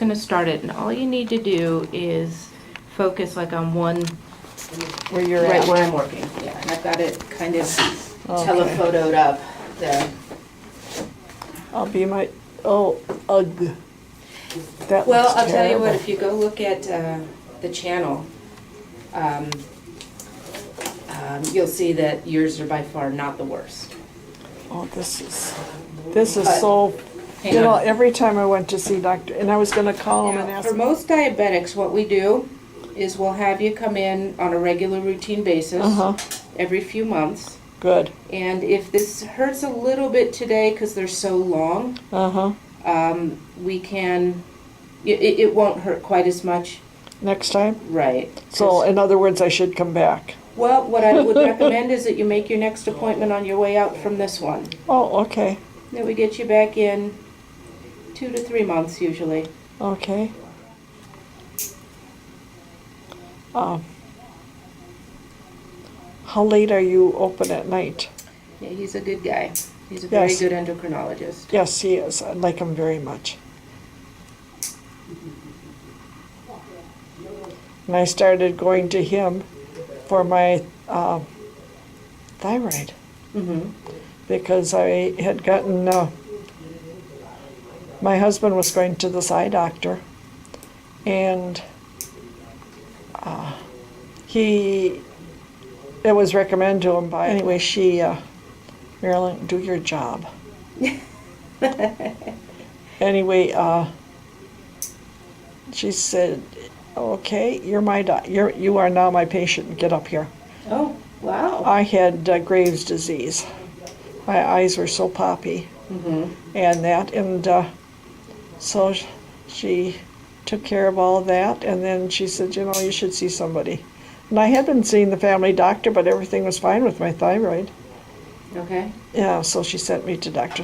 gonna start it, and all you need to do is focus like on one, Where you're right at. where I'm working. Yeah, and I've got it kind of Okay. telephotoed up there. I'll be my, oh, ugh. That Well, looks I'll tell you what, terrible. if you go look at the channel, you'll see that yours are by far not the worst. Oh, this is But- so, Hang you know, on. every time I went to see doctor, and I was gonna call him and Now, ask for him. most diabetics, what we do is we'll have you come in on a regular routine basis Uh-huh, every few months. good, And if this hurts a little bit today because they're so long, uh-huh. we can, it won't hurt quite as much. Next time? Right. So, 'Cause- in other words, I should come back. Well, what I would recommend is that you make your next appointment on your way out from this one. Oh, okay, Then we get you back in 2 to 3 months usually. okay. How late are you open at night? Yeah, he's a good guy. He's a very Yes. good endocrinologist. Yes, he is. I like him very much. And I started going to him for my thyroid Mm-hmm. because I had gotten, my husband was going to the eye doctor and it was recommended to him by, anyway, Marilyn, do your job. Anyway, she said, okay, you are now my patient, get up here. Oh, wow. I had Graves' disease. My eyes were so poppy Mm-hmm. and so she took care of all that, and then she said, you know, you should see somebody. And I had been seeing the family doctor, but everything was fine with my thyroid. Okay. Yeah, so she sent me to Dr.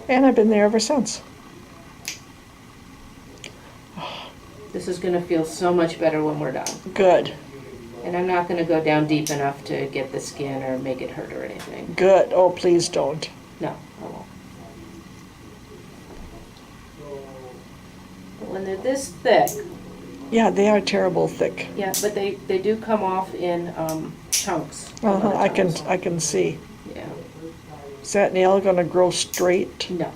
And I've been there ever since. This is going to feel so much better when we're done. Good, And I'm not going to go down deep enough to get the skin or make it hurt or anything. good. Oh, please don't. No, I won't. But when they're this thick, Yeah, they are terrible thick. yeah, but they do come off in chunks. a lot of I times. can see. Yeah. Is that nail gonna grow straight? No.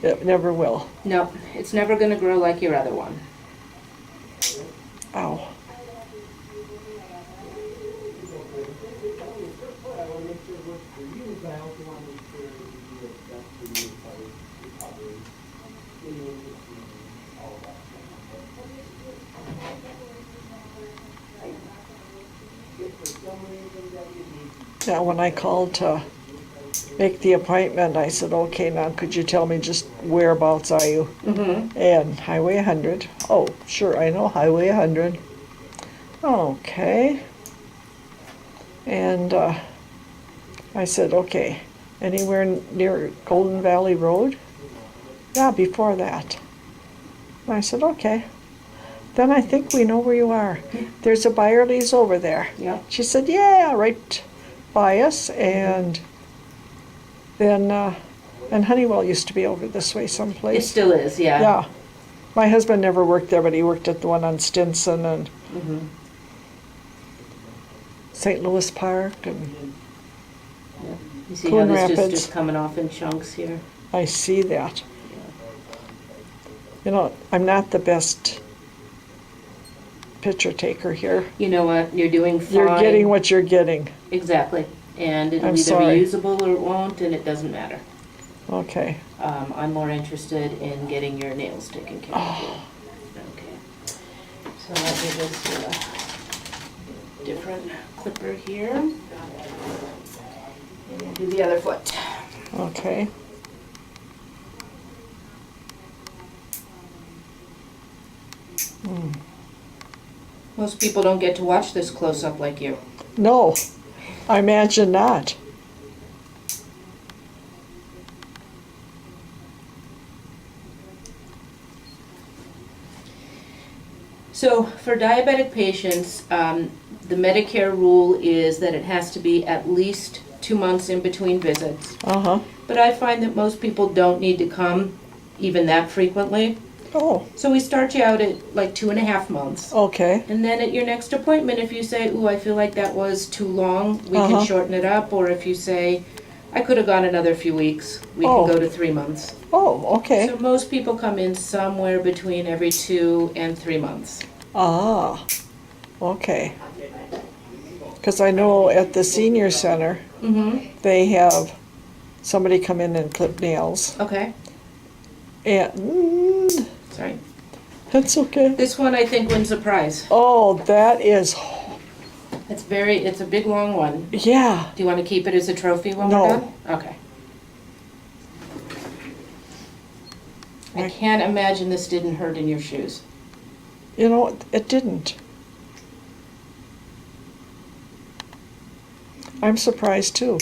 It never will. No, it's never going to grow like your other one. Ow. Now, when I called to make the appointment, I said, okay, now could you tell me just whereabouts are you? Mm-hmm. And Highway 100. Oh, sure, I know Highway 100. Okay. And I said, okay, anywhere near Golden Valley Road? Yeah, before that. And I said, okay. Then I think we know where you are. There's a Byerly's over there. Yeah. She said, yeah, right by us. And then, and Honeywell used to be over this way It someplace. still is, yeah. Yeah. My husband never worked there, but he worked at the one on Stinson and Mm-hmm. St. Louis Park, and Yeah. You see Coon how this Rapids. just coming off in chunks here? I see that. You know, I'm not the best picture taker here. You know what? You're doing fine. You're getting what you're getting. Exactly. And it'll I'm either sorry. be usable or it won't, and it doesn't matter. Okay. I'm more interested in getting your nails taken care of. Oh. Okay. So let me just do a different clipper here. And we'll do the other foot. Okay. Most people don't get to watch this close up like you. No, I imagine not. So for diabetic patients, the Medicare rule is that it has to be at least 2 months in between visits. Uh-huh. But I find that most people don't need to come even that frequently. Oh, So we start you out at like 2.5 months. okay. And then at your next appointment, if you say, ooh, I feel like that was too long, we Uh-huh. can shorten it up. Or if you say, I could have gone another few weeks, we Oh. can go to 3 months. Oh, okay. So most people come in somewhere between every 2 and 3 months. Ah, okay. Because I know at the senior center, Mm-hmm, they have somebody come in and clip nails. okay, And sorry. that's okay. This one I think wins a prize. Oh, that is, It's a big long one. yeah. Do you want to keep it as a trophy when No. we're done? Okay. I Right. can't imagine this didn't hurt in your shoes. You know, it didn't. I'm surprised too.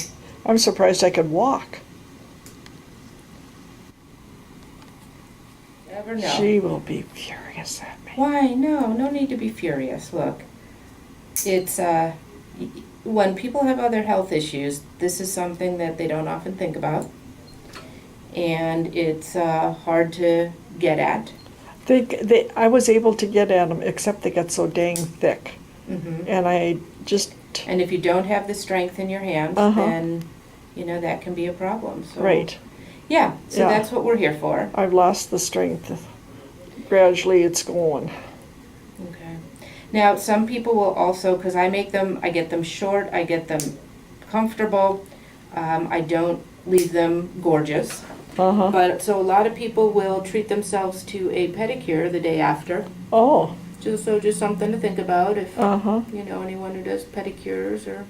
I'm surprised I could walk. Never know. She will be furious at me. Why? No need to be furious. Look, it's, when people have other health issues, this is something that they don't often think about. And it's hard to get at. I was able to get at them, except they got so dang thick. Mhm. And I just, And if you don't have the strength in your hands, Uh-huh. then, that can be a problem. So, right, Yeah, so Yeah. that's what we're here for. I've lost the strength. Gradually it's going. Okay. Now, some people will also, because I get them short, I get them comfortable. I don't leave them gorgeous. Uh-huh. But, so a lot of people will treat themselves to a pedicure the day after. Oh, Just something to think about if uh-huh. you know anyone who does pedicures or.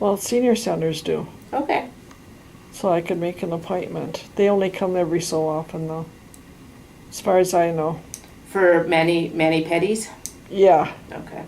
Well, senior centers do. Okay. So I could make an appointment. They only come every so often though. As far as I know. For mani pedis? Yeah, Okay.